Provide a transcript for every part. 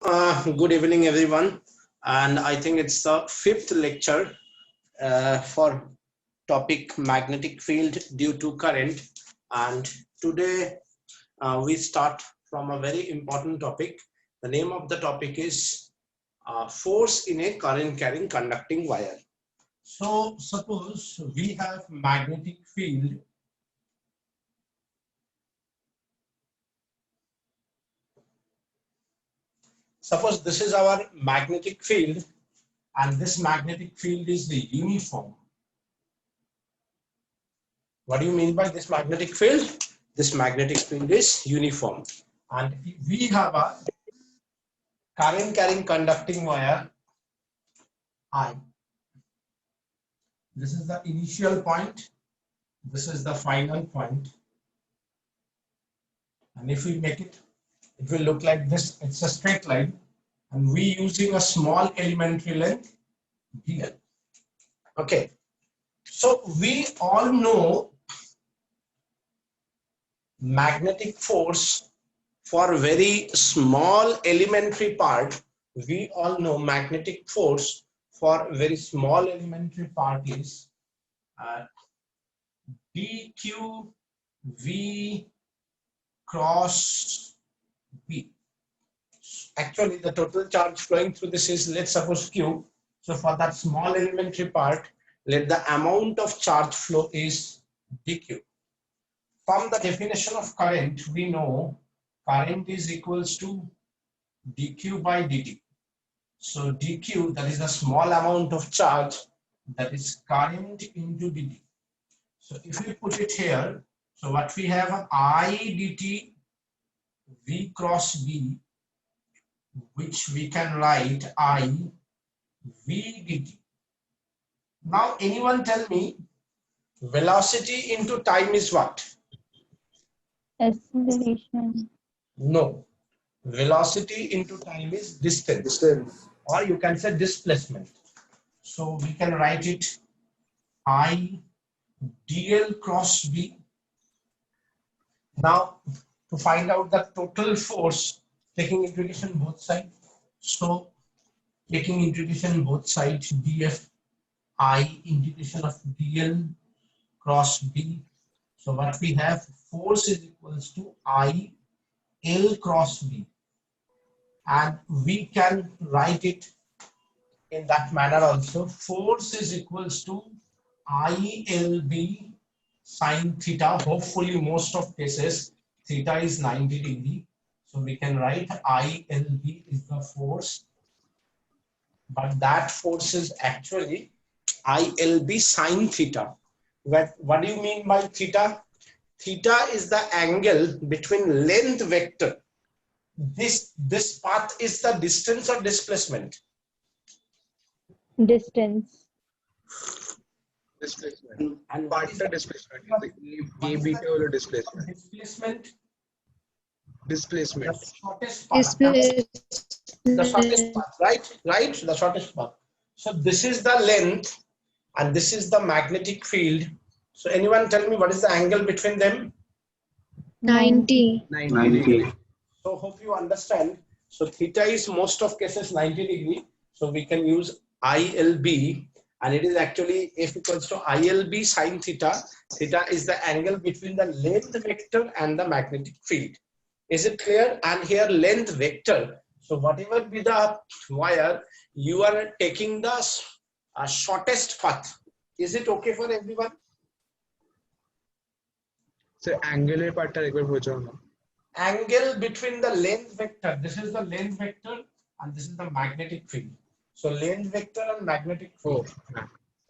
Good evening, everyone. And I think it's the fifth lecture for topic magnetic field due to current. And today we start from a very important topic. The name of the topic is force in a current carrying conducting wire. So suppose we have magnetic field. Suppose this is our magnetic field, and this magnetic field is the uniform. What do you mean by this magnetic field? This magnetic field is uniform. And we have a current carrying conducting wire I. This is the initial point. This is the final point. And if we make it, it will look like this. It's a straight line. And we using a small elementary length, dl. Okay. So we all know magnetic force for very small elementary part. We all know magnetic force for very small elementary part is dq v cross b. Actually, the total charge flowing through this is, let's suppose, q. So for that small elementary part, let the amount of charge flow is dq. From the definition of current, we know current is equals to dq by dt. So dq, that is the small amount of charge, that is current into dt. So if we put it here, so what we have, I dt v cross b, which we can write I v dt. Now anyone tell me, velocity into time is what? Acceleration. No. Velocity into time is distance. Or you can say displacement. So we can write it I dl cross b. Now to find out the total force, taking integration both sides. So taking integration both sides, df I integration of dl cross b. So what we have, force is equals to I L cross b. And we can write it in that manner also. Force is equals to ILB sine theta. Hopefully most of cases theta is 90 degree. So we can write ILB is the force. But that force is actually ILB sine theta. What do you mean by theta? Theta is the angle between length vector. This path is the distance or displacement? Distance. Displacement. And Part the displacement. A beta or displacement. Displacement. Displacement. The shortest path. The shortest path, right? Right? The shortest path. So this is the length and this is the magnetic field. So anyone tell me what is the angle between them? 90. 90 degree. So hope you understand. So theta is most of cases 90 degree. So we can use ILB, and it is actually F equals to ILB sine theta. Theta is the angle between the length vector and the magnetic field. Is it clear? And here length vector. So whatever be the wire, you are taking the shortest path. Is it okay for everyone? So angular part ta ekbar poocho na. Angle between the length vector. This is the length vector and this is the magnetic field. So length vector and magnetic field.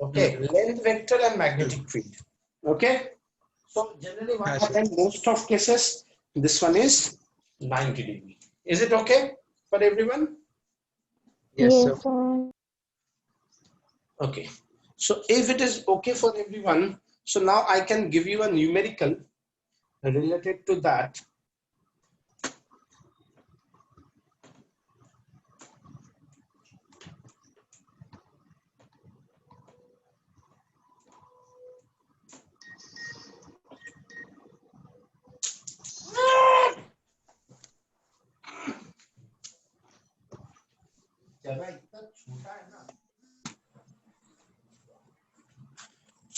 Okay, length vector and magnetic field. Okay. So generally what happens, most of cases, this one is 90 degree. Is it okay for everyone? Yes, sir. sir. Okay. So if it is okay for everyone, so now I can give you a numerical related to that. जगह इतना छोटा है ना।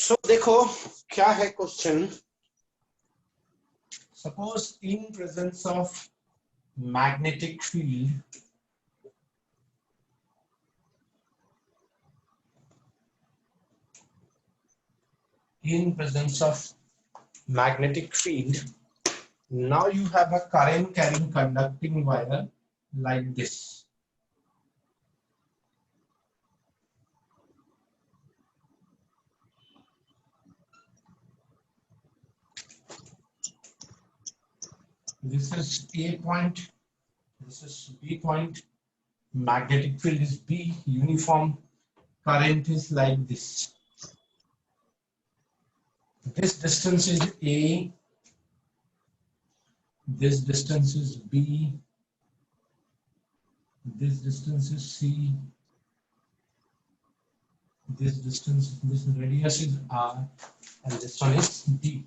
सो देखो क्या है question. Suppose in presence of magnetic field, in presence of magnetic field, now you have a current carrying conducting wire like this. This is A point, this is B point, magnetic field is B, uniform current is like this. This distance is A, this distance is B, this distance is C, this distance, this radius is R, and this one is D.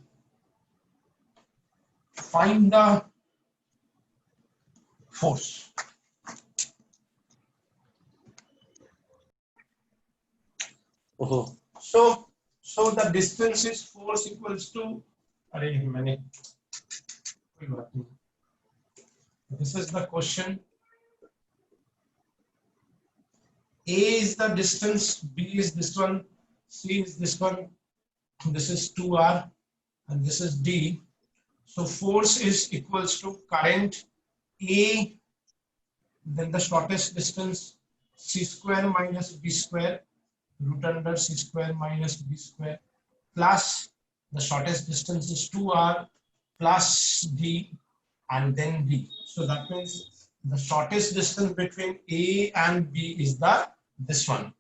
Find the force. Oh, so the distance is force equals to. This is the question. A is the distance, B is this one, C is this one, this is 2R, and this is D. So force is equals to current A, then the shortest distance C square minus B square, root under C square minus B square, plus the shortest distance is 2R plus D, and then D. So that means the shortest distance between A and B is this one.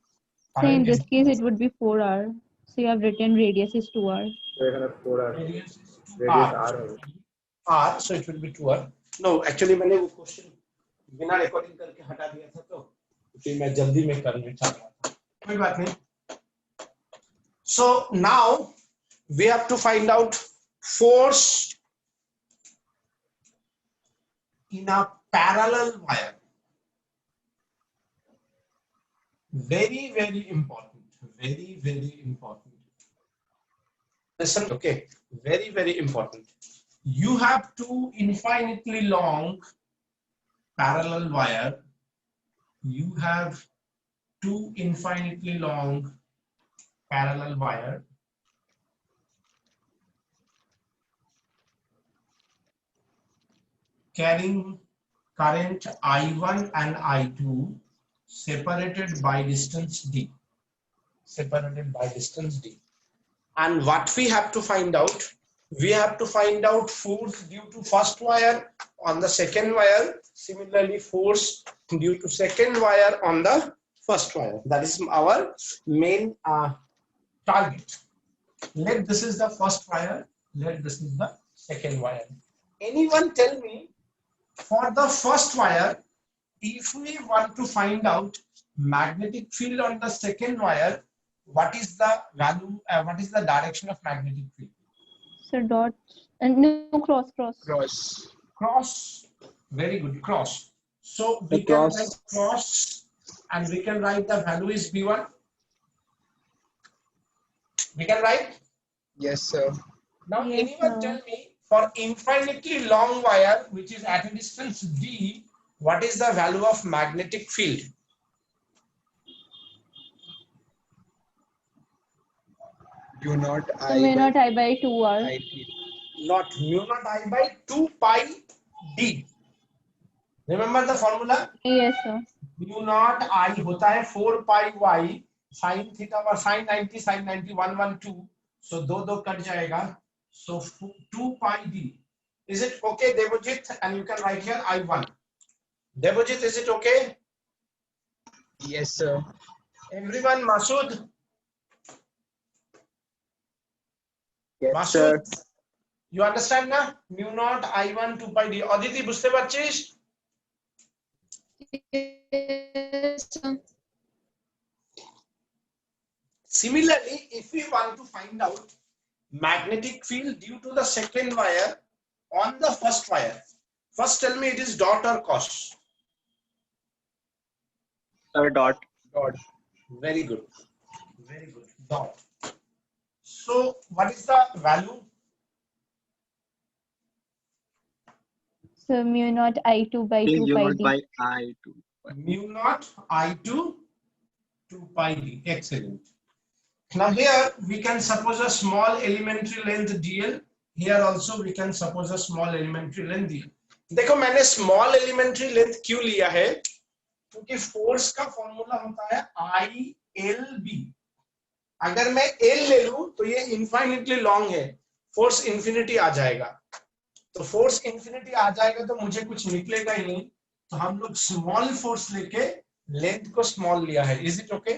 So in this case, it would be 4R. So you have written radius is 2R. Radius is 2R. R, so it will be 2R. No, actually मैंने वो question बिना recording करके हटा दिया था, तो फिर मैं जल्दी में करने चाह रहा था, कोई बात नहीं. So now we have to find out force in a parallel wire. Very, very important. Very, very important. Listen, okay. Very, very important. You have two infinitely long parallel wire. You have two infinitely long parallel wire. Carrying current I1 and I2 separated by distance D. Separated by distance D. And what we have to find out? We have to find out force due to first wire on the second wire. Similarly, force due to second wire on the first wire. That is our main target. Let this is the first wire. Let this is the second wire. Anyone tell me, for the first wire, if we want to find out magnetic field on the second wire, what is the value, what is the direction of magnetic field? So dot and no cross. Cross. Very good, cross. So we can write cross, and we can write the value is B1. We can write? Yes, sir. Now Yes, anyone tell me, for infinitely long wire which is at a distance D, what is the value of magnetic field? Mu naught I So mu by naught I by 2R. I T. Not mu naught I by 2 pi D. Remember the formula? Yes, sir. Mu naught I होता है 4 pi y sin theta और sin 90 sin 90 112. So दो cut जाएगा. So 2 pi D. Is it okay, Devojit? And you can write here I1. Devojit, is it okay? Yes, sir. Everyone, Masood? Yes, Masood, sir. you understand na? Mu naught I1 2 pi D. Aditi, বুঝতে পারছিস? Yes, sir. Similarly, if we want to find out magnetic field due to the second wire on the first wire, first tell me it is dot or cross. Dot. Dot. Very good. Very good. Dot. So what is the value? So mu naught I2 by 2 You pi not d. by I2. Mu naught I2 2 pi d. Excellent. Now here we can suppose a small elementary length dl. Here also we can suppose a small elementary length dl. देखो मैंने small elementary length क्यों लिया है? क्योंकि force का formula होता है ILB. अगर मैं L ले लूं तो ये इनफाइनिटली लॉन्ग है, फोर्स इंफिनिटी आ जाएगा. तो फोर्स इंफिनिटी आ जाएगा तो मुझे कुछ निकलेगा ही नहीं. तो हम लोग स्मॉल फोर्स लेके लेंथ को स्मॉल लिया है. Is it okay?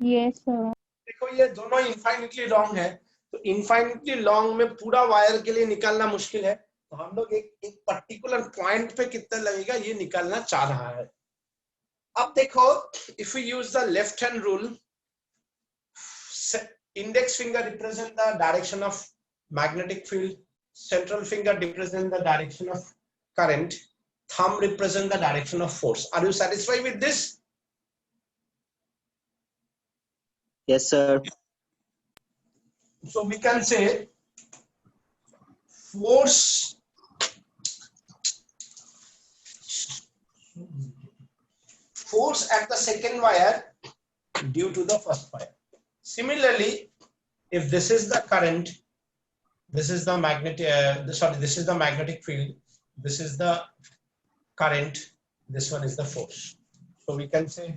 Yes, sir. देखो ये दोनों इनफाइनिटली लॉन्ग है, तो इनफाइनिटली लॉन्ग में पूरा वायर के लिए निकालना मुश्किल है. तो हम लोग एक पर्टिकुलर पॉइंट पे कितना लगेगा ये निकालना चाह रहा है. अब देखो, if you use the left hand rule, index finger represent the direction of magnetic field, central finger represent the direction of current, thumb represent the direction of force. Are you satisfied with this? Yes, sir. So we can say force at the second wire due to the first wire. Similarly, if this is the current, this is the this is the magnetic field, this is the current, this one is the force. So we can say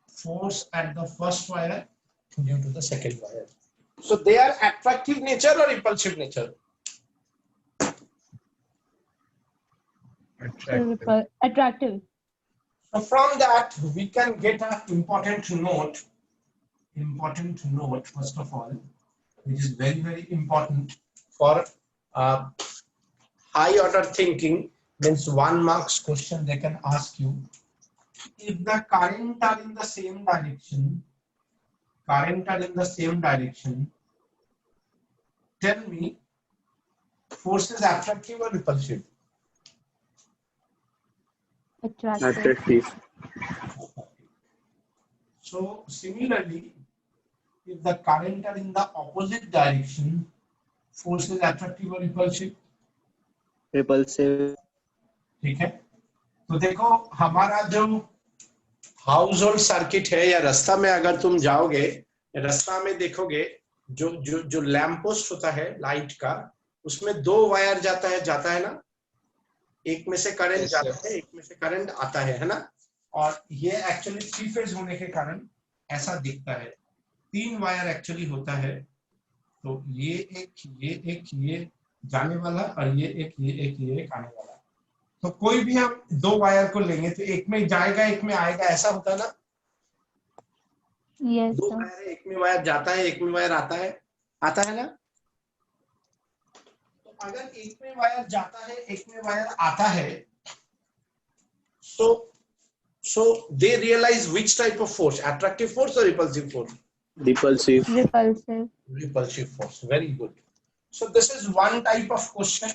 force at the first wire due to the second wire. So they are attractive nature or repulsive nature? Attractive. Attractive. So from that we can get an important note first of all, which is very, very important for high order thinking. Means 1 marks question they can ask you. If the current are in the same direction, tell me force is attractive or repulsive? Attractive. Attractive. So similarly, if the current are in the opposite direction, force is attractive or repulsive? Repulsive. ठीक है. तो देखो हमारा जो house hold circuit है या रास्ता में अगर तुम जाओगे, रास्ता में देखोगे जो जो जो लैंप पोस्ट होता है लाइट का, उसमें 2 वायर जाता है ना. एक में से करंट Yes, जाता sir. है, एक में से करंट आता है ना. और ये एक्चुअली 3 फेज होने के कारण ऐसा दिखता है. 3 वायर एक्चुअली होता है. तो ये जाने वाला और ये आने वाला. तो कोई भी हम 2 वायर को लेंगे तो एक में जाएगा एक में आएगा, ऐसा होता है ना. Yes, 2 sir. वायर है, एक में वायर जाता है एक में वायर आता है ना. तो अगर एक में वायर जाता है एक में वायर आता है, so they realize which type of force, attractive force or repulsive force? Repulsive. Repulsive. Repulsive force. Very good. So this is one type of question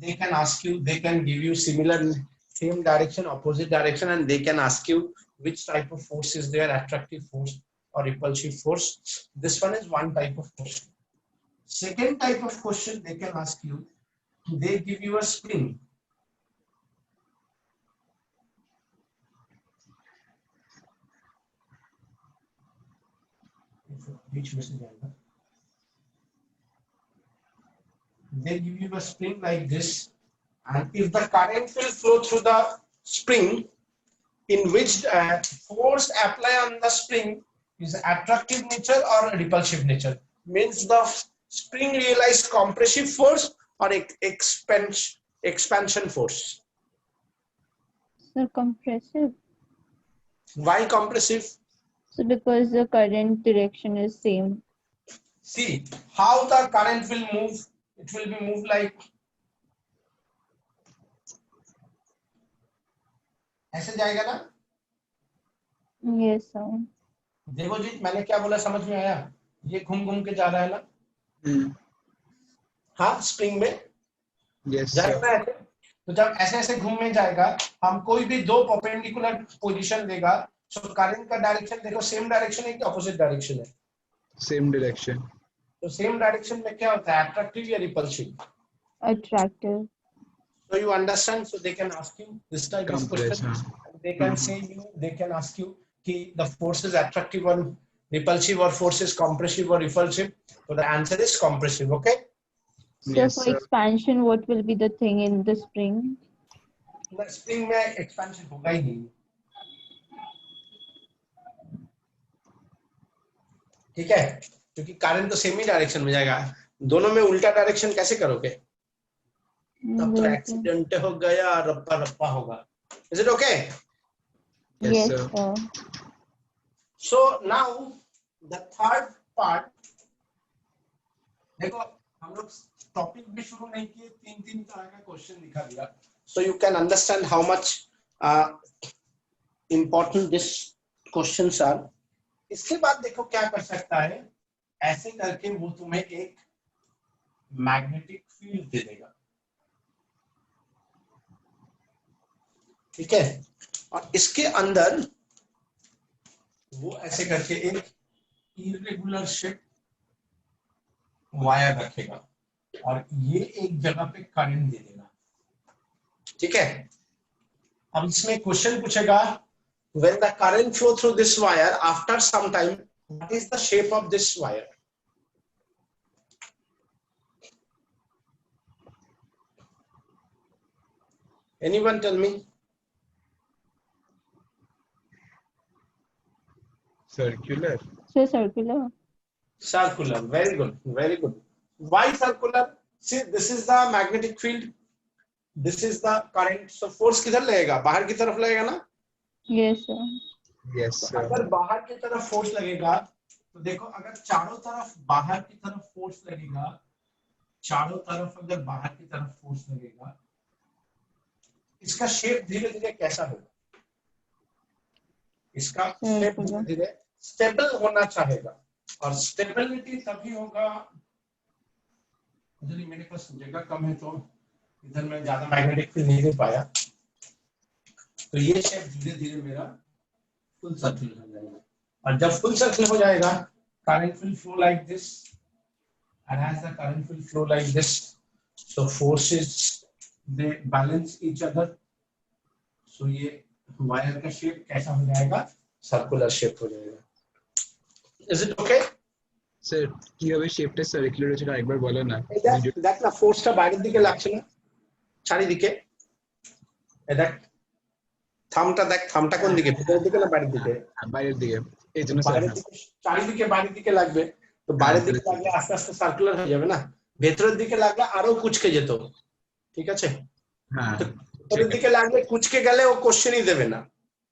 they can ask you. They can give you same direction, opposite direction, and they can ask you which type of force is there, attractive force or repulsive force. This one is one type of question. Second type of question they can ask you, they give you a spring. They give you a spring like this, and if the current will flow through the spring, in which force apply on the spring is attractive nature or repulsive nature? Means the spring realize compressive force or expansion force? So compressive. Why compressive? So because the current direction is same. See how the current will move. It will be moved like ऐसे जाएगा ना. Yes, sir. देखो जी मैंने क्या बोला समझ में आया? ये घूम के जा रहा है ना. हाँ स्प्रिंग में Yes, जाएगा sir. ना. तो जब ऐसे ऐसे घूमने जाएगा, हम कोई भी दो परपेंडिकुलर पोजीशन देगा, सो करंट का डायरेक्शन देखो सेम डायरेक्शन है कि अपोजिट डायरेक्शन है? Same direction. तो सेम डायरेक्शन में क्या होता है, अट्रैक्टिव या repulsive? Attractive. So you understand, so they can ask you this type of Compress, question. हाँ. They can say you, they can ask you कि the force is attractive or repulsive or force is compressive or repulsive. So the answer is compressive. Okay. So Yes, for sir. expansion, what will be the thing in the spring? The spring में expansion होगा ही नहीं. ठीक है, क्योंकि current तो same ही direction में जाएगा. दोनों में उल्टा डायरेक्शन कैसे करोगे? तब तो Yes, sir. एक्सीडेंट हो गया, रप्पा रप्पा होगा. Is it okay? Yes, Yes, sir. sir. So now the third part, देखो हम लोग टॉपिक भी शुरू नहीं किए, तीन तीन तरह का क्वेश्चन दिखा दिया. So you can understand how much important this questions are. इसके बाद देखो क्या कर सकता है, ऐसे करके वो तुम्हें एक मैग्नेटिक फील्ड दे देगा. ठीक है, और इसके अंदर वो ऐसे करके एक इरेगुलर शेप वायर रखेगा और ये एक जगह पे करंट दे देगा. ठीक है, अब इसमें क्वेश्चन पूछेगा, when the current flow through this wire after some time, what is the shape of this wire? Anyone tell me? Circular. So circular. Circular. Very good, very good. Why circular? See, this is the magnetic field, this is the current. So force किधर लगेगा, बाहर की तरफ लगेगा ना? Yes, sir. Yes, तो sir. अगर बाहर की तरफ फोर्स लगेगा, तो देखो अगर चारों तरफ बाहर की तरफ फोर्स लगेगा, चारों तरफ अगर बाहर की तरफ फोर्स लगेगा, इसका शेप धीरे धीरे कैसा होगा? इसका शेप धीरे धीरे स्टेबल होना चाहेगा, और स्टेबिलिटी तभी होगा, इधर मेरे पास जगह कम है तो इधर मैं ज्यादा मैग्नेटिक फील्ड नहीं दे पाया, तो ये शेप धीरे धीरे मेरा फुल सर्किल हो जाएगा. और जब फुल सर्किल हो जाएगा, current will flow like this, and as the current will flow like this, so forces they balance each other. So ये वायर का शेप कैसा हो जाएगा, सर्कुलर शेप हो जाएगा. Is it okay? Sir, কিভাবে শেপটা সার্কুলার হচ্ছে আরেকবার বলো না. দেখ না ফোর্সটা বাইরের দিকে লাগছে না, চারিদিকে. দেখ থামটা, দেখ থামটা কোন দিকে, ভিতরের দিকে না বাইরের দিকে? বাইরের দিকে. এই জন্য বাইরের দিকে, চারিদিকে বাইরের দিকে লাগবে, তো বাইরের দিকে লাগলে আস্তে আস্তে সার্কুলার হয়ে যাবে না, ভেতরের দিকে লাগলে আরো কুচকে যেত. ঠিক আছে, হ্যাঁ, ভেতরের দিকে লাগলে কুচকে গেলে ও কোশ্চেনই দেবে না,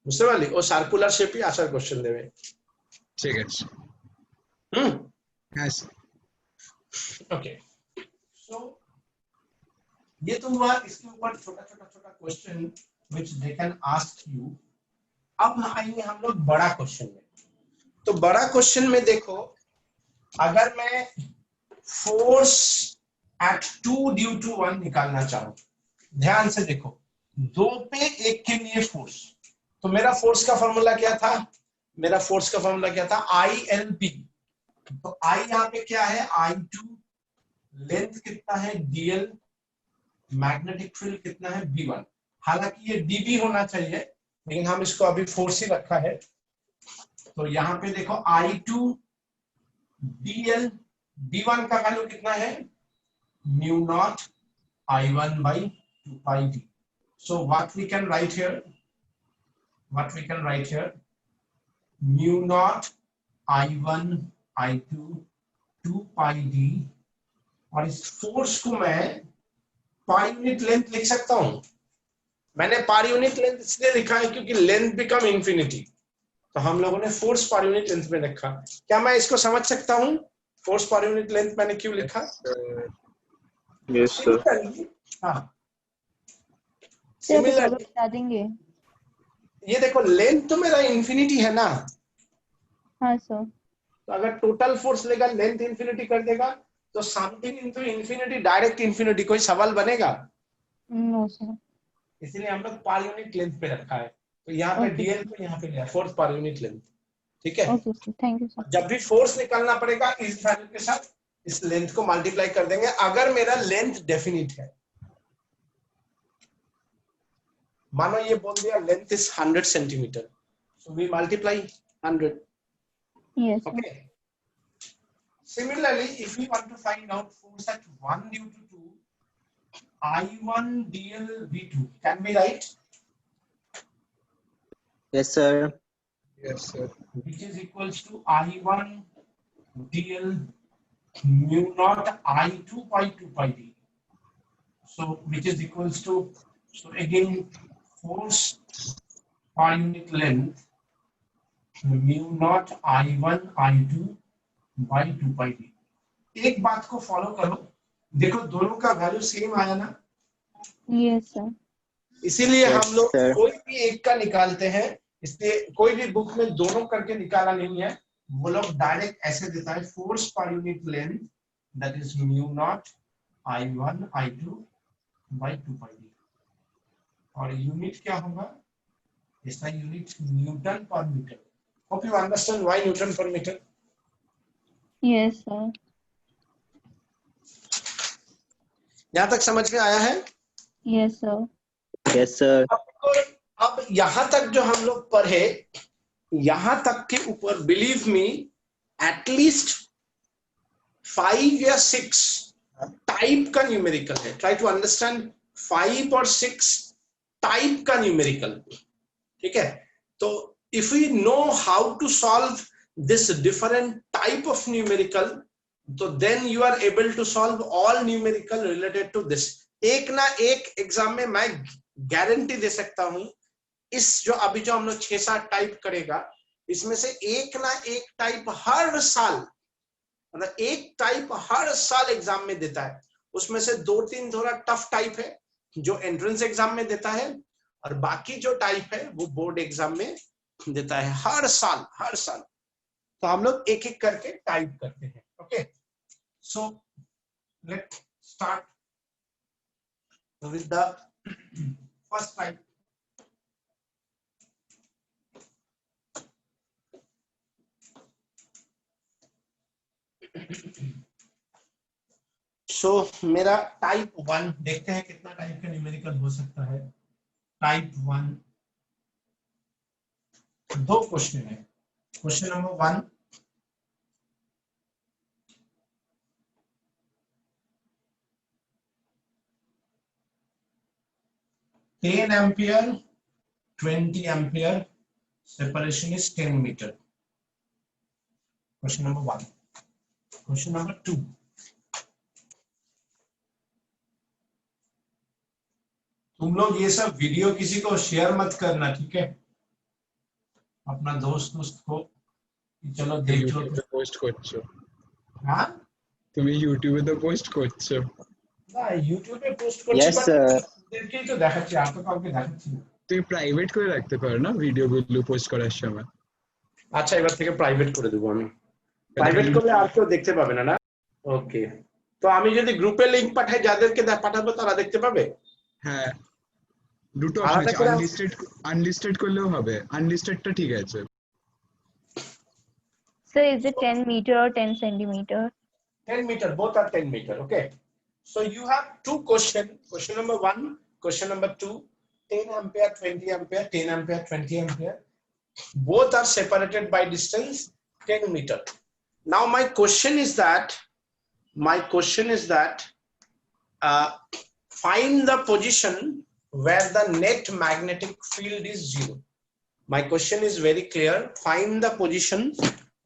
বুঝতে পারলি? ও সার্কুলার শেপই আসার কোশ্চেন দেবে. ঠিক আছে. হ্যাঁ স্যার. ओके, सो ये तो हुआ इसके ऊपर छोटा छोटा question which they can ask you. अब आएंगे हम लोग बड़ा क्वेश्चन में. तो बड़ा क्वेश्चन में देखो, अगर मैं फोर्स एट 2 ड्यू टू 1 निकालना चाहूं, ध्यान से देखो, 2 पे 1 के लिए फोर्स, तो मेरा फोर्स का फॉर्मूला क्या था? मेरा फोर्स का फॉर्मूला क्या था? ILP. तो I यहाँ पे क्या है? I2, लेंथ कितना है? DL, मैग्नेटिक फील्ड कितना है? B1. हालांकि ये DB होना चाहिए, लेकिन हम इसको अभी फोर्स ही रखा है. तो यहाँ पे देखो I2 DL, B1 का वैल्यू कितना है? Mu not I1 by 2 pi D. So what we can write here? Mu naught I1 I2 2 pi D, और इस फोर्स को मैं पाई यूनिट लेंथ लिख सकता हूं. मैंने पर यूनिट लेंथ इसलिए लिखा है क्योंकि लेंथ बिकम इंफिनिटी, तो हम लोगों ने फोर्स पर यूनिट लेंथ में लिखा. क्या मैं इसको समझ सकता हूं? फोर्स पर यूनिट लेंथ मैंने क्यों लिखा? Yes, sir. हाँ, सिमिलर बता देंगे. ये देखो लेंथ तो मेरा इंफिनिटी है ना, हाँ सर. तो अगर टोटल फोर्स लेगा, लेंथ इंफिनिटी कर देगा, तो something into infinity, direct infinity, कोई सवाल बनेगा? No sir. इसलिए हम लोग पर यूनिट लेंथ पे रखा है, तो यहाँ पे Okay. डीएल को यहाँ पे लिया फोर्स पर यूनिट लेंथ, ठीक है। Okay, sir. Thank you, sir. जब भी फोर्स निकालना पड़ेगा इस वैल्यू के साथ इस लेंथ को मल्टीप्लाई कर देंगे, अगर मेरा लेंथ डेफिनिट है। मानो ये बोल दिया length is 100 centimetre, so we multiply 100. Yes, sir. Okay. Similarly, if we want to find out force at 1 due to 2, I1 dl V2, can we write? Yes, sir. Yes, sir. Which is equals to I1 dl mu naught I2 by 2 pi d. So which is equals to, so again force per unit length mu naught I1 I2 by 2 pi d. एक बात को follow करो, देखो दोनों का value same आया ना, Yes, sir. इसीलिए Yes, हम लोग sir. कोई भी एक का निकालते हैं, इसलिए कोई भी बुक में दोनों करके निकाला नहीं है, वो लोग डायरेक्ट ऐसे देता है फोर्स पर unit length that is mu not I1 I2 by 2 pi D, और यूनिट क्या होगा, इसका unit newton per metre. Hope you understand why newton per metre. Yes, sir. यहां तक समझ में आया है. Yes, sir. Yes, sir. अब यहां तक जो हम लोग पढ़े, यहां तक के ऊपर बिलीव मी एटलीस्ट 5 या 6 टाइप का न्यूमेरिकल है. ट्राई टू अंडरस्टैंड 5 और 6 टाइप का न्यूमेरिकल, ठीक है. तो if we know how to solve this different type of numerical, तो then you are able to solve all numerical related to this. एक ना एक एग्जाम में मैं गारंटी दे सकता हूं, इस जो अभी जो हम लोग 6-7 टाइप करेगा, इसमें से एक ना एक टाइप हर साल, मतलब एक टाइप हर साल एग्जाम में देता है. उसमें से 2-3 थोड़ा टफ टाइप है जो एंट्रेंस एग्जाम में देता है, और बाकी जो टाइप है वो बोर्ड एग्जाम में देता है हर साल हर साल. तो हम लोग एक एक करके टाइप करते हैं. Okay, so let start with the first type. So मेरा टाइप 1, देखते हैं कितना टाइप का न्यूमेरिकल हो सकता है. टाइप 1 दो क्वेश्चन है. Question number 1, $10 ampere, 20 ampere, separation is 10 meter. Question number 1. Question number 2. तुम लोग ये सब वीडियो किसी को शेयर मत करना, ठीक है, अपना दोस्त को, चलो देख लो. YouTube পোস্ট করছো, हाँ তুমি ইউটিউবে তো পোস্ট করছো. না ইউটিউবে পোস্ট করছি, Yes, but sir. ওদেরকেই তো দেখাচ্ছি, আর তো কাউকে দেখাচ্ছি না. তুমি প্রাইভেট করে রাখতে পারো না ভিডিওগুলো পোস্ট করার সময়. আচ্ছা, এবার থেকে প্রাইভেট করে দেবো আমি. প্রাইভেট করলে আর কেউ দেখতে পাবে না, না? ওকে, তো আমি যদি গ্রুপে লিংক পাঠাই, যাদেরকে পাঠাবো তারা দেখতে পাবে. হ্যাঁ, দুটো আলাদা অপশন আছে, করে আনলিস্টেড করলেও হবে. আনলিস্টেডটা ঠিক আছে. Sir, is it 10 meter or 10 centimeter? 10 meter, both are 10 meter. Okay, so you have two questions. Question number 1, question number 2. 10 ampere, 20 ampere, 10 ampere, 20 ampere. Both are separated by distance 10 meter. Now my question is that find the position where the net magnetic field is 0. My question is very clear. Find the position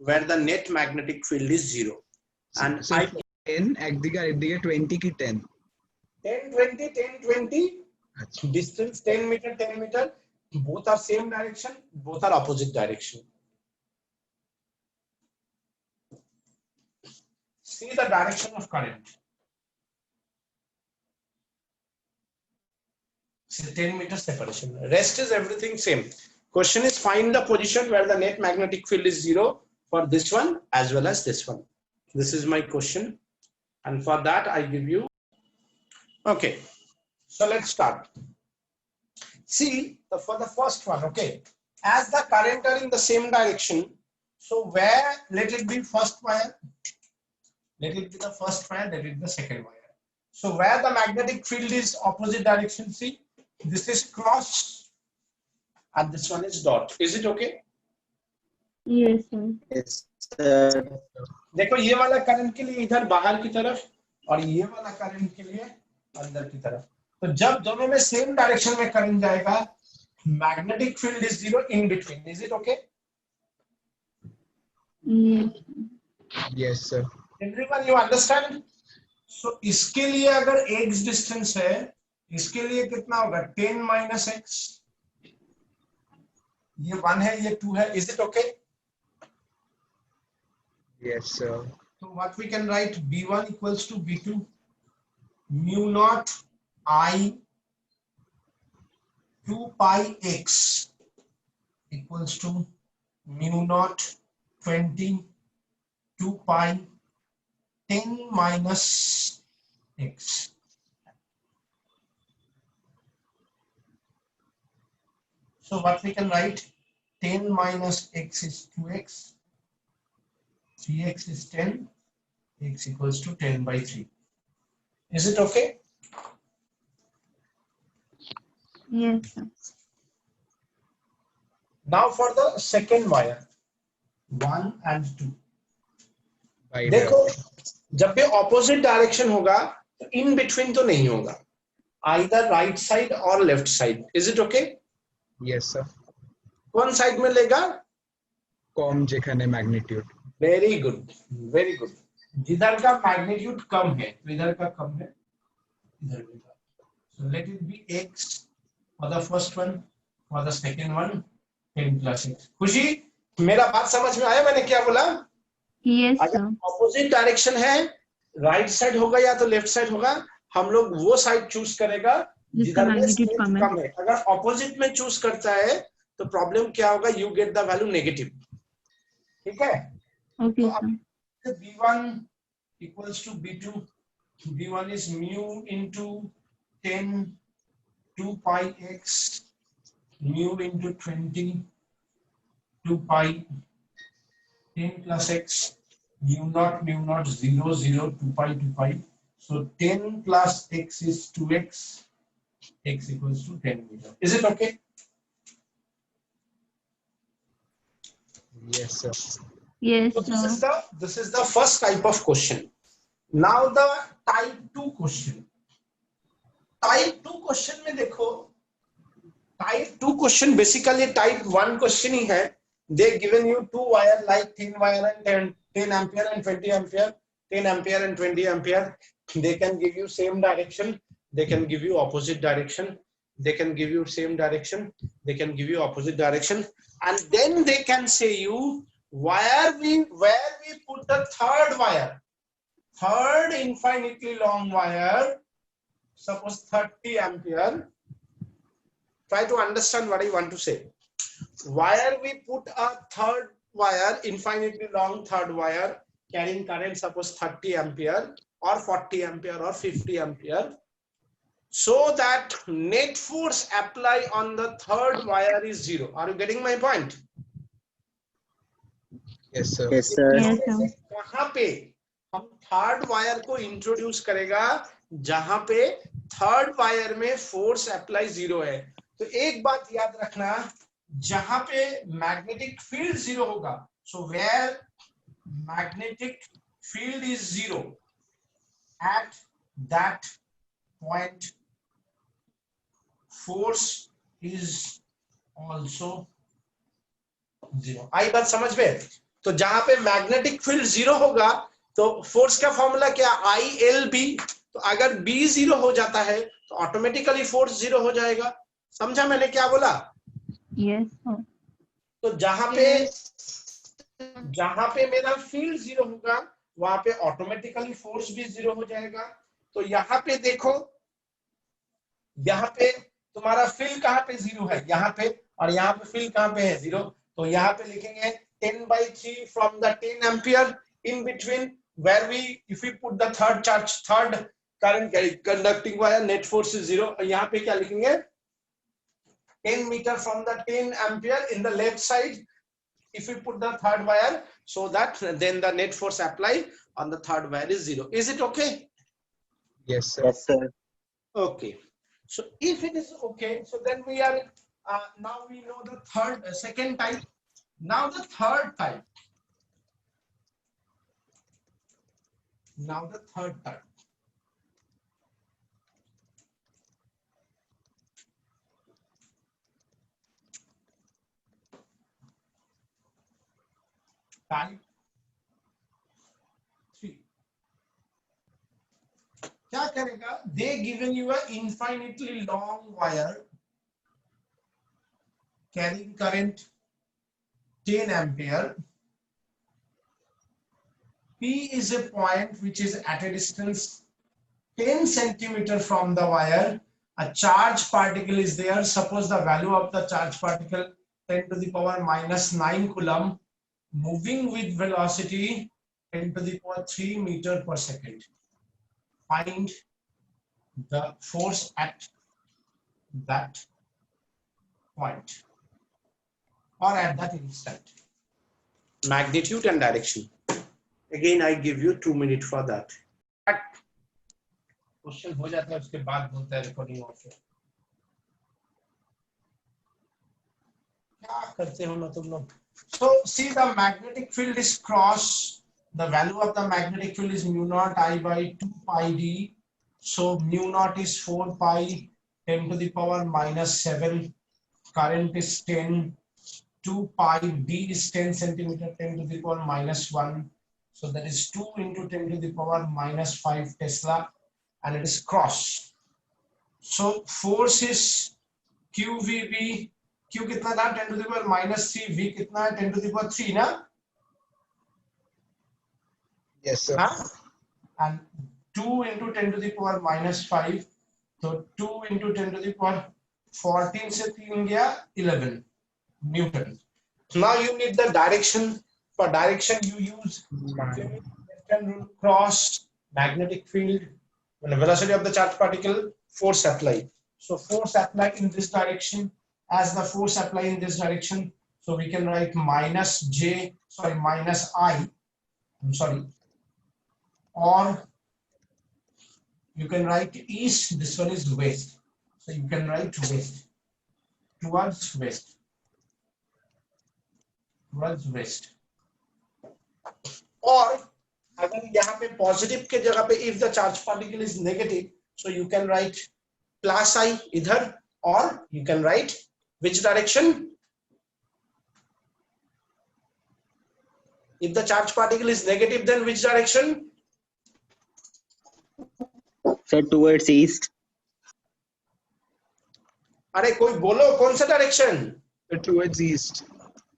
where the net magnetic field is 0. And I 10 একদিকে আর একদিকে 20 কি 10? 10 20 10 20, আচ্ছা, distance 10 meter 10 meter, both are same direction, both are opposite direction. See the direction of current. See 10 meter separation. Rest is everything same. Question is find the position where the net magnetic field is 0 for this one as well as this one. This is my question, and for that I give you. Okay, so let's start. See, for the first one, okay, as the current are in the same direction, so where, let it be first wire, let it be the first wire, let it be the second wire. So where the magnetic field is opposite direction, see, this is cross and this one is dot. Is it okay? Yes, sir. Yes, sir. देखो ये वाला current के लिए इधर बाहर की तरफ और ये वाला करंट के लिए अंदर की तरफ. तो जब दोनों में सेम डायरेक्शन में करंट जाएगा, magnetic field is zero in between. Is it okay? Yes. Yes, sir. Everyone, you understand? So इसके लिए अगर x distance है, इसके लिए कितना होगा? 10 minus x. ये 1 है, ये 2 है. Is it okay? Yes, sir. So what we can write, B1 equals to B2 mu naught I 2 pi x equals to mu naught 20 2 pi 10 minus x. So what we can write, 10 minus x is 2x, 3x is 10, x equals to 10 by 3. Is it okay? Yes, sir. Now for the second wire, 1 and 2. By देखो जब भी opposite direction होगा तो in between तो नहीं होगा, either right side or left side. Is it okay? Yes, sir. कौन side में लेगा? कम जेखाने magnitude. Very good, very good. जिधर का magnitude कम है तो इधर का कम है, इधर भी का. So let it be x for the first one, for the second one 10 plus x. खुशी, मेरा बात समझ में आया मैंने क्या बोला? Yes, अगर sir. ऑपोजिट डायरेक्शन है, राइट साइड होगा या तो लेफ्ट साइड होगा, हम लोग वो साइड चूज करेगा जिसका जिधर में मैग्नीट्यूड स्ट्रेंथ कम है. कम है. अगर ऑपोजिट में चूज करता है तो प्रॉब्लम क्या होगा? You get the value negative. ठीक है? Okay, तो sir. अब B1 equals to B2. B1 is mu into 10 2 pi x mu into 20 2 pi 10 plus x mu naught 0 0 2 pi 2 pi. So 10 plus x is 2x, x equals to 10 meter. Is it okay? Yes, sir. Yes, So sir. this is the first type of question. Now the type 2 question. Type 2 question में देखो, type 2 question basically type 1 question ही है. They given you 2 wire like 10 wire and 10 ampere and 20 ampere, 10 ampere and 20 ampere. They can give you same direction. They can give you opposite direction. They can give you same direction. They can give you opposite direction. And then they can say you where we put the third wire, third infinitely long wire, suppose 30 ampere. Try to understand what I want to say. Where we put a third wire, infinitely long third wire carrying current suppose 30 ampere or 40 ampere or 50 ampere, so that net force apply on the third wire is 0. Are you getting my point? Yes, sir. Yes, sir. Yes, sir. कहाँ पे हम third wire को introduce करेगा जहां पे third wire में force apply 0 है. तो एक बात याद रखना, जहां पे मैग्नेटिक फील्ड 0 होगा, so where magnetic field is 0, at that point force is also 0. आई बात समझ में? तो जहां पे मैग्नेटिक फील्ड 0 होगा तो फोर्स का फॉर्मूला क्या? ILB. तो अगर B 0 हो जाता है तो ऑटोमेटिकली फोर्स 0 हो जाएगा. समझा मैंने क्या बोला? Yes, sir. तो जहां पे मेरा फील्ड 0 होगा वहां पे ऑटोमेटिकली फोर्स भी 0 हो जाएगा. तो यहाँ पे देखो, यहाँ पे तुम्हारा फील्ड कहाँ पे 0 है? यहाँ पे. और यहाँ पे फील्ड कहाँ पे है? 0. तो यहाँ पे लिखेंगे 10/3 from the 10 ampere in between where if we put the third charge, third current conducting wire, net force is 0. यहाँ पे क्या लिखेंगे? 10 meter from the 10 ampere in the left side. If we put the third wire, so that then the net force applied on the third wire is 0. Is it okay? Yes, sir. Yes, sir. Okay. So if it is okay, so then we are now we know the second type. Now the third type. Now the third type. Type 3. क्या करेगा? They given you a infinitely long wire carrying current 10 ampere. P is a point which is at a distance 10 centimeter from the wire. A charge particle is there. Suppose the value of the charge particle 10 to the power minus 9 coulomb, moving with velocity 10 to the power 3 meter per second. Find the force at that point or at that instant. Magnitude and direction. Again, I give you 2 minutes for that. Question हो जाता है उसके बाद बोलता है recording off. क्या करते हो ना तुम लोग? So see, the magnetic field is cross. The value of the magnetic field is mu naught I by 2 pi d. So mu naught is 4 pi 10 to the power minus 7. Current is 10. 2 pi d is 10 centimeter 10 to the power minus 1. So that is 2 into 10 to the power minus 5 Tesla, and it is cross. So force is QVB. Q कितना था 10 to the power minus 3. V कितना है 10 to the power 3 ना? Yes, sir. हाँ? And 2 into 10 to the power minus 5. So 2 into 10 to the power 14 से 3 गया 11 Newton. Now you need the direction. For direction you use Newton rule, cross, magnetic field, and velocity of the charge particle, force applied. So force applied in this direction. As the force applied in this direction, so we can write minus I. I'm sorry. Or you can write east. This one is west. So you can write west. Towards west. Towards west. और अगर यहाँ पे positive के जगह पे if the charge particle is negative, so you can write plus I इधर, or you can write which direction? If the charge particle is negative, then which direction? Sir, towards east. अरे कोई बोलो कौन सा direction? Towards east.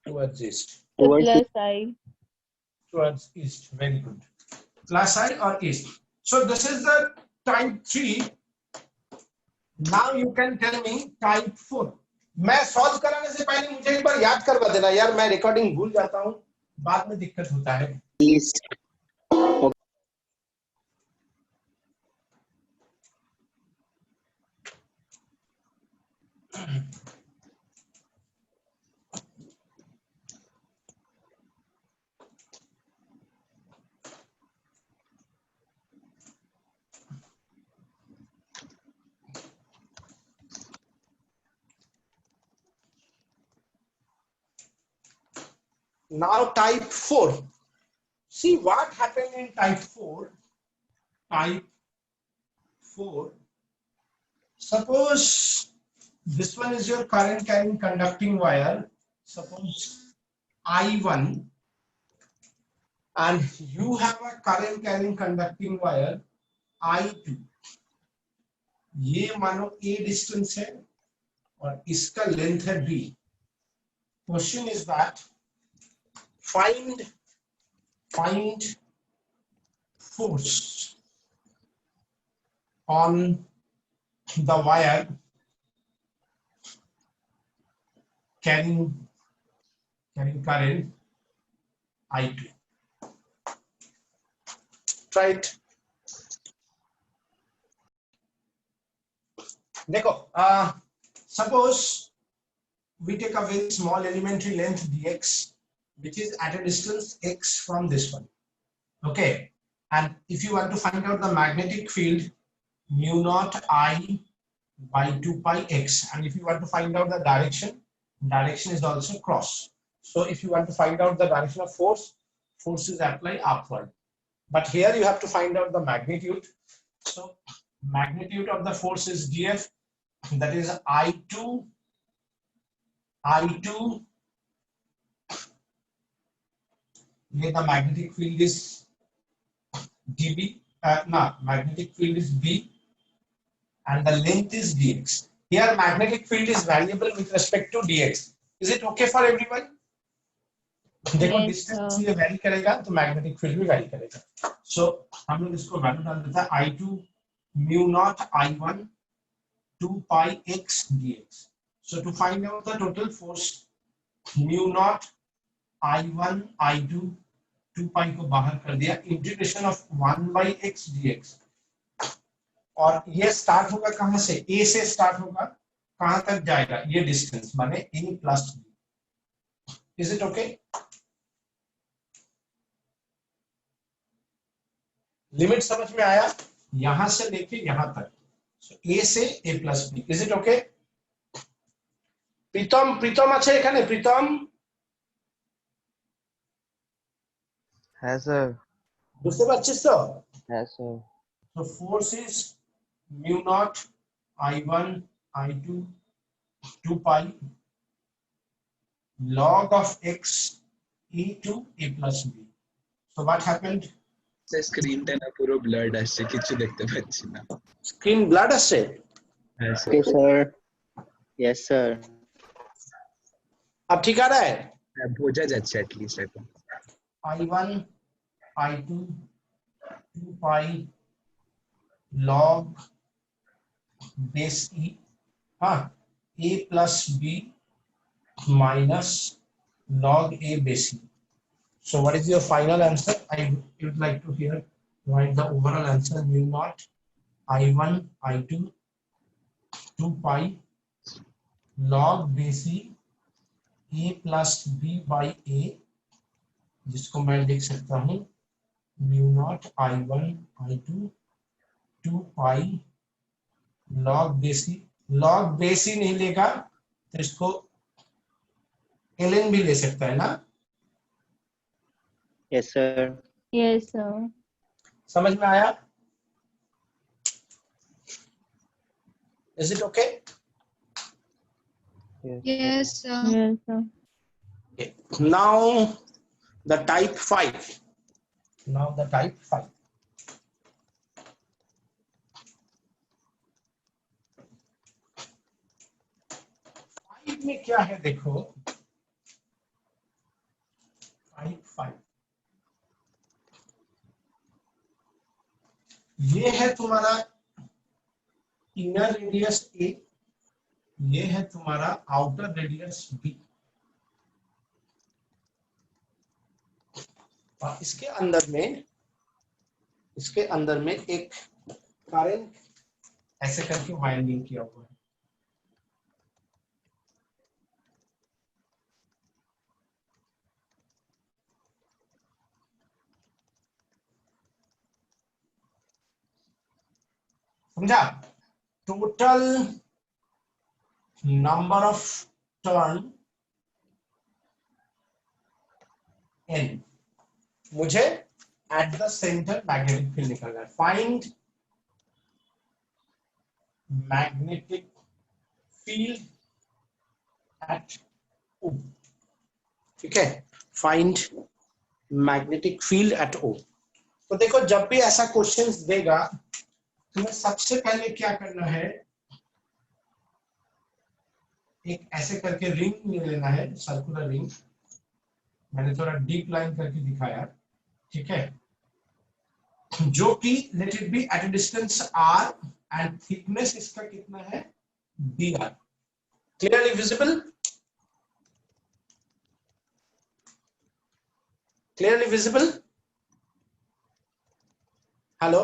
Towards east. The Towards plus I. Towards east. Very good. Plus I or east. So this is the type 3. Now you can tell me type 4. मैं solve कराने से पहले मुझे एक बार याद करवा देना यार, मैं रिकॉर्डिंग भूल जाता हूँ, बाद में दिक्कत होता है. east. Now type 4. See what happened in type 4. Type 4. Suppose this one is your current carrying conducting wire. Suppose I1, and you have a current carrying conducting wire I2. ये मानो A distance है और इसका length है B. Question is that find force on the wire carrying current I2. Try it. देखो suppose we take a very small elementary length dx, which is at a distance x from this one. Okay, and if you want to find out the magnetic field, mu naught I by 2 pi x, and if you want to find out the direction is also cross. So if you want to find out the direction of force, forces apply upward. But here you have to find out the magnitude. So magnitude of the force is df, that is I2 where the magnetic field is dB, magnetic field is b, and the length is dx. Here magnetic field is variable with respect to dx. Is it okay for everyone? देखो Yes, distance ये vary करेगा तो magnetic field भी vary करेगा. सो हम लोग इसको value डाल देते हैं I2 mu naught I1 2 pi x dx. So to find out the total force, mu naught I1 I2 2 pi को बाहर कर दिया, integration of 1 by x dx. और ये स्टार्ट होगा कहां से? a से स्टार्ट होगा, कहां तक जाएगा? ये डिस्टेंस माने a plus b. Is it okay? Limit समझ में आया? यहां से लेके यहां तक, a से a plus b. Is it okay? Pritam আছে এখানে? प्रीतम হ্যাঁ স্যার। বুঝতে পারছিস তো? হ্যাঁ sir. So force is mu naught I1 I2 2 pi log of x e to a plus b. So what happened? স্ক্রিনটা না পুরো ব্লাড আসছে, কিছু দেখতে পাচ্ছি না। Screen blood আছে? হ্যাঁ Okay, sir. sir. Yes, sir. अब ठीक आ रहा है? হ্যাঁ বোঝা যাচ্ছে at least এখন। I1 I2 2 pi log base e, a plus b minus log a base e. So what is your final answer? I would like to hear write the overall answer. Mu naught I1 I2 2 pi log base e a plus b by a, जिसको मैं लिख सकता हूँ mu naught I1 I2 2 pi log base e. log base e नहीं लेगा तो इसको ln भी ले सकता है ना? Yes, sir. yes, sir. समझ में आया? Is it okay? Yes, sir. Yes, sir. Okay. Now the type 5. Now the type 5. में क्या है देखो, 5 ये है तुम्हारा इनर रेडियस ए, ये है तुम्हारा आउटर रेडियस बी, और इसके अंदर में एक करंट ऐसे करके वाइंडिंग किया हुआ है. समझा? Total number of turn n. मुझे at the centre magnetic field निकालना है. Find magnetic field at O. ठीक है, find magnetic field at O. तो देखो जब भी ऐसा क्वेश्चंस देगा तुम्हें सबसे पहले क्या करना है, एक ऐसे करके रिंग ले लेना है, सर्कुलर रिंग. मैंने थोड़ा डीप लाइन करके दिखाया, ठीक है, जो कि let it be at a distance r and thickness इसका कितना है dr. Clearly visible? Clearly visible? Hello?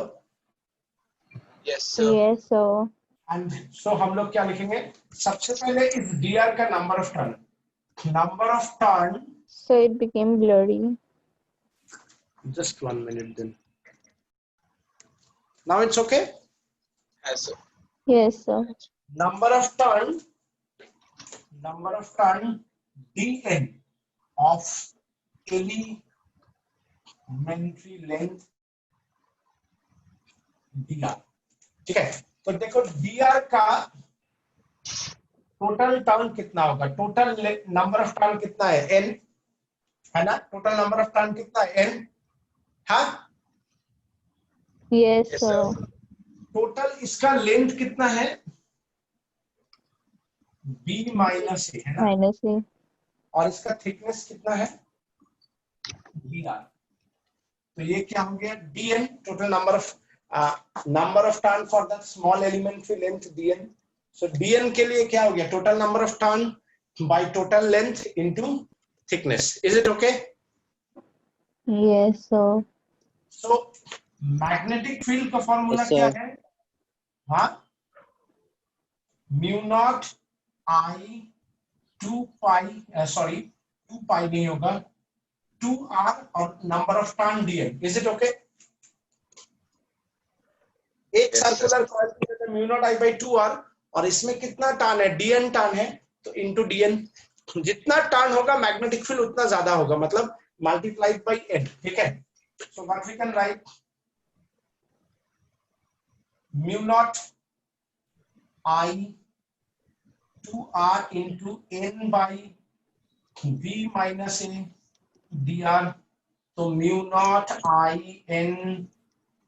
Yes sir. Yes, sir. And so हम लोग क्या लिखेंगे, सबसे पहले इस dr का number of turn, So it became blurry. just 1 minute then. Now it's okay. Yes, sir. Yes, sir. Number of turn dn of elementary length dr. ठीक है, तो देखो dr का टोटल टर्न कितना होगा, टोटल नंबर ऑफ टर्न कितना है, n है ना, टोटल नंबर ऑफ टर्न कितना है, n, हाँ, Yes, Yes, sir. sir. Total इसका लेंथ कितना है, b माइनस ए, है ना, Minus A. और इसका थिकनेस कितना है, dr. तो ये क्या हो गया, dn, total number of turn for that small elementary length dn. So dn के लिए क्या हो गया, total number of turn by total length into thickness. Is it okay? Yes, sir. So magnetic field का फॉर्मूला Yes, क्या sir. है, हाँ, mu not आई 2 पाई नहीं होगा, 2r और number of turn dn. Is it okay? एक Yes, सर्कुलर कॉइल के लिए mu not I by 2r, और इसमें कितना टर्न है, dn टर्न है, तो इनटू dn, जितना टर्न होगा मैग्नेटिक फील्ड उतना ज्यादा होगा, मतलब मल्टीप्लाइड बाय n. ठीक है, so what we can write, mu not I 2r into n by v minus a dr. तो mu not I n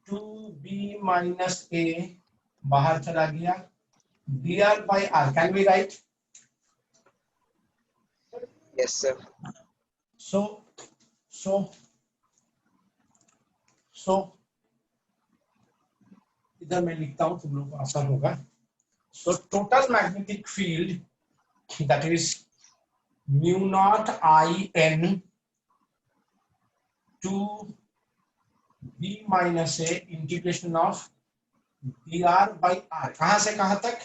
2b minus a बाहर चला गया, dr by r. Can we write? Yes, sir. So इधर मैं लिखता हूं, तुम लोग को आसान होगा. So total magnetic field, that is mu naught I n 2b minus a integration of dr by r. कहां से कहां तक,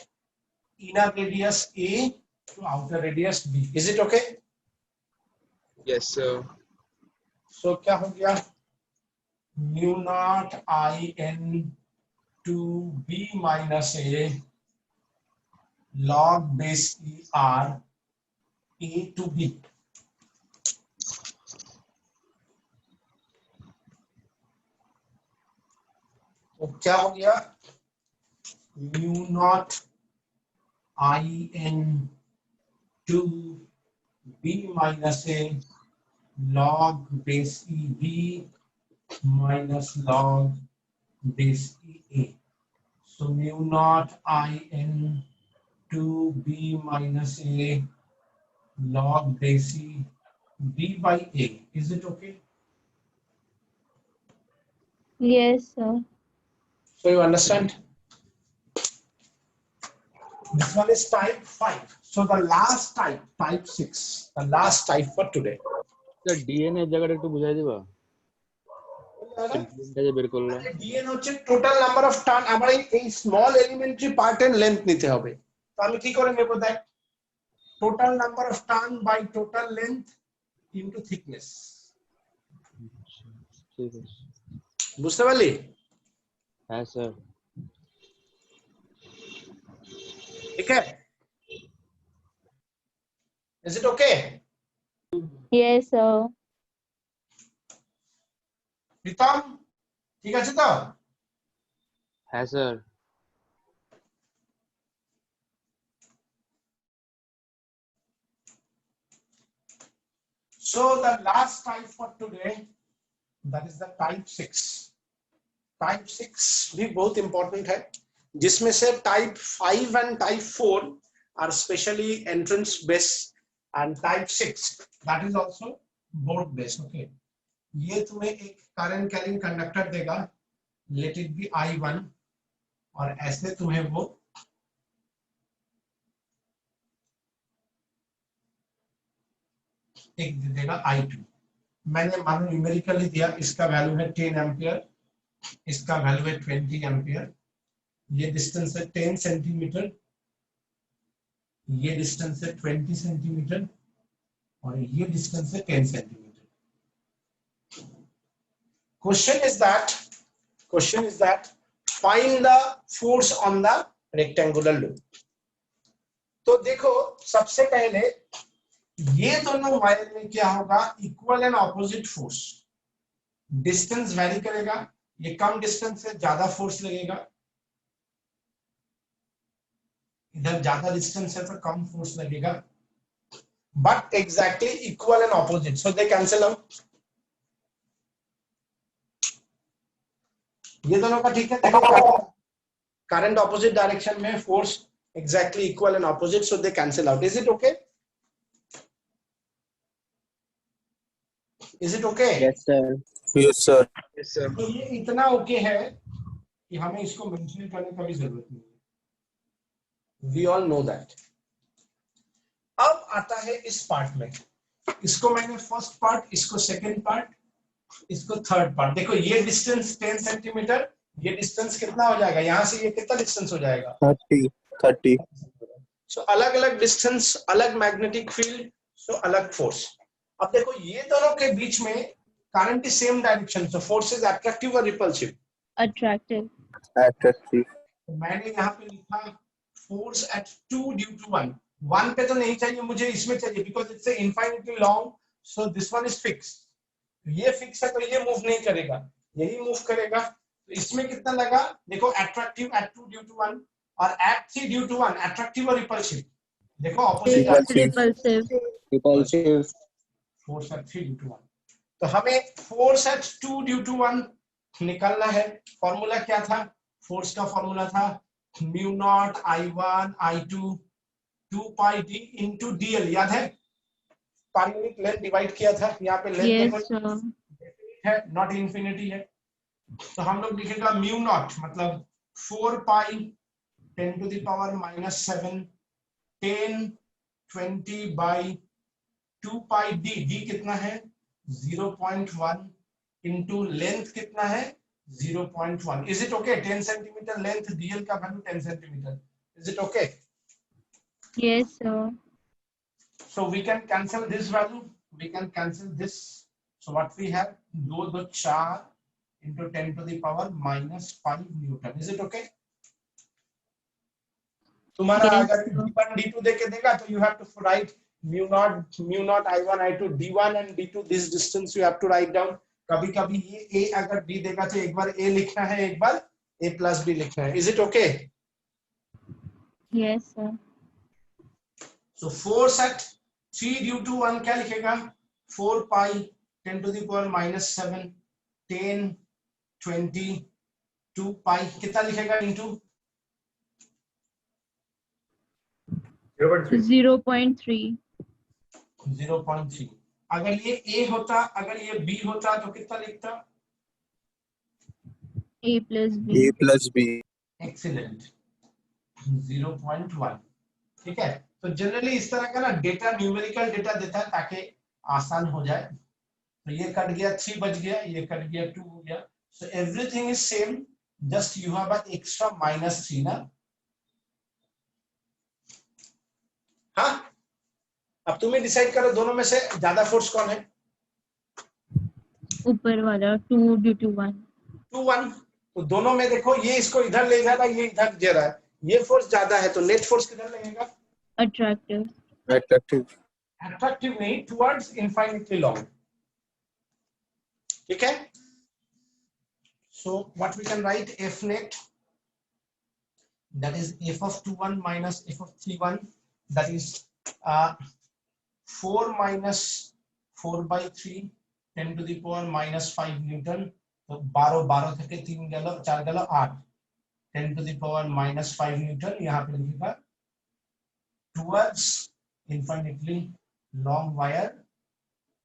inner radius a to outer radius b. Is it okay? Yes, sir. So क्या हो गया, mu naught I n 2b minus a log base e r a to b. तो क्या हो गया, mu not I N 2b minus A log base e b minus log base e a. So mu naught I n 2b minus a log base e b by a. Is it okay? Yes, sir. So you understand? This one is type 5. So the last type, type 6, the last type for today. Sir DNA জায়গাটা একটু বুঝাই দিবা ডিএনটা যে বের করলাম DNA হচ্ছে total number of turn, আমার এই স্মল এলিমেন্টারি পার্টের লেন্থ নিতে হবে, তো আমি কি করে নেব, দেখ, total number of turn by total length into thickness. ঠিক আছে বুঝতে পারলি? হ্যাঁ স্যার ठीक है? Is it okay? Yes, sir. Pritam ঠিক আছে তো? হ্যাঁ sir So the last type for today, that is the type 6. Type 6 भी बहुत important है, जिसमें से type 5 and type 4 are specially entrance based, and type 6 that is also board based. Okay, ये तुम्हें एक करंट कैरिंग कंडक्टर देगा, let it be I1, और ऐसे तुम्हें वो एक दे देगा I2. मैंने मानो न्यूमेरिकली दिया, इसका वैल्यू है 10 एम्पियर, इसका वैल्यू है 20 एम्पियर, ये डिस्टेंस है 10 सेंटीमीटर, ये डिस्टेंस है 20 सेंटीमीटर और ये डिस्टेंस है 10 centimetre. Question is that find the force on the rectangular loop. तो देखो सबसे पहले ये दोनों वायर में क्या होगा, equal and opposite force. Distance very करेगा, ये कम डिस्टेंस है ज्यादा फोर्स लगेगा, इधर ज्यादा डिस्टेंस है तो कम फोर्स लगेगा, but exactly equal and opposite, so they cancel out. ये दोनों का ठीक है. देखो करंट ऑपोजिट डायरेक्शन में, force exactly equal and opposite, so they cancel out. Is it okay? Is it okay? Yes, sir. Yes, sir. Yes, sir. तो ये इतना ओके है कि हमें इसको मेंशन करने का भी जरूरत नहीं है. We all know that. अब आता है इस पार्ट में, इसको मैंने फर्स्ट पार्ट, इसको सेकंड पार्ट, इसको थर्ड पार्ट. देखो ये डिस्टेंस 10 सेंटीमीटर, ये डिस्टेंस कितना हो जाएगा, यहां से ये कितना डिस्टेंस हो जाएगा 30. सो अलग अलग डिस्टेंस, अलग मैग्नेटिक फील्ड, सो अलग फोर्स. अब देखो ये दोनों के बीच में current is same direction, so force is attractive और रिपल्सिव. Attractive. Attractive. मैंने यहाँ पे लिखा फोर्स एट 2 ड्यू टू 1. 1 पे तो नहीं चाहिए मुझे, इसमें चाहिए because it's infinitely long, so this one is fix. ये फिक्स है तो ये मूव नहीं करेगा, यही मूव करेगा. तो इसमें कितना लगा, देखो अट्रैक्टिव एट 2 ड्यू टू 1 और एट 3 ड्यू टू 1, अट्रैक्टिव और रिपल्सिव. देखो opposite Repulsive. Repulsive. Force at 3 due to 1. तो हमें फोर्स एट 2 ड्यू टू 1 निकालना है. फॉर्मूला क्या था, फोर्स का फॉर्मूला था mu not I1 I2 2 pi d into dl. याद है, पर यूनिट लेंथ डिवाइड किया था. यहाँ पे लेंथ Yes, sir. है, नॉट इंफिनिटी है. तो हम लोग लिखेगा म्यू नॉट मतलब 4 पाई 10 to the power minus 7 10 20 by 2 pi d. d कितना है 0.1 into लेंथ कितना है 0.1. Is it okay? 10 centimeter length, dl का value 10 centimeter. Is it okay? Yes, sir. So we can cancel this value, we can cancel this. So what we have, 2 2 4 into 10 to the power minus 5 Newton. Is it okay? तुम्हारा Yes, अगर sir. d1 d2 देके देगा तो you have to write mu naught I1 I2 d1 and d2. This distance you have to write down. कभी कभी ये a अगर d देगा तो एक बार a लिखना है, एक बार a plus b लिखना है. Is it okay? Yes, sir. So force at 3 due to 1 क्या लिखेगा, 4 pi 10 to the power minus 7 10 20 2 pi कितना लिखेगा into 0.3. 0.3. 0.3. अगर ये a होता, अगर ये b होता तो कितना लिखता, A plus B. A plus B. Excellent 0.1. ठीक है. तो जनरली इस तरह का ना डेटा, न्यूमेरिकल डेटा देता है ताकि आसान हो जाए. तो ये कट गया, 3 बच गया, ये कट गया, 2 हो गया. So everything is same, just you have a extra -3 ना. हाँ, अब तुम्हें डिसाइड करो दोनों में से ज्यादा फोर्स कौन है. ऊपर वाला 2 due to 1. 2 1. तो दोनों में देखो, ये इसको इधर ले जा रहा है, ये इधर जा रहा है, ये फोर्स ज्यादा है, तो नेट फोर्स किधर लगेगा, Attractive. Attractive. अट्रैक्टिव नहीं, टुवर्ड्स इनफाइनिटली लॉन्ग. ठीक है. So what we can write, f net, that is f of 21 minus f of 31, that is 4 minus 4 by 3 10 to the power minus 5 Newton. तो 12 থেকে 3 গেল, 4 গেল 8 10 to the power minus 5 Newton. यहाँ पे लिखेगा towards infinitely long wire,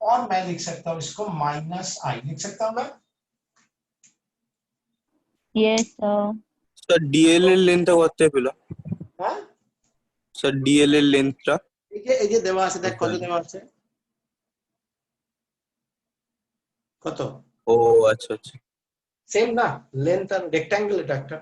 और मैं लिख सकता हूँ इसको -I लिख सकता हूँ ना. Yes, sir. Sir, DLL length কত পেলো? हाँ, Sir, DLL length টা এই যে দেওয়া আছে, দেখ কত দেওয়া আছে, কত ও আচ্ছা আচ্ছা সেম না, লেন্থ আর রেক্ট্যাঙ্গেল এটা একটা.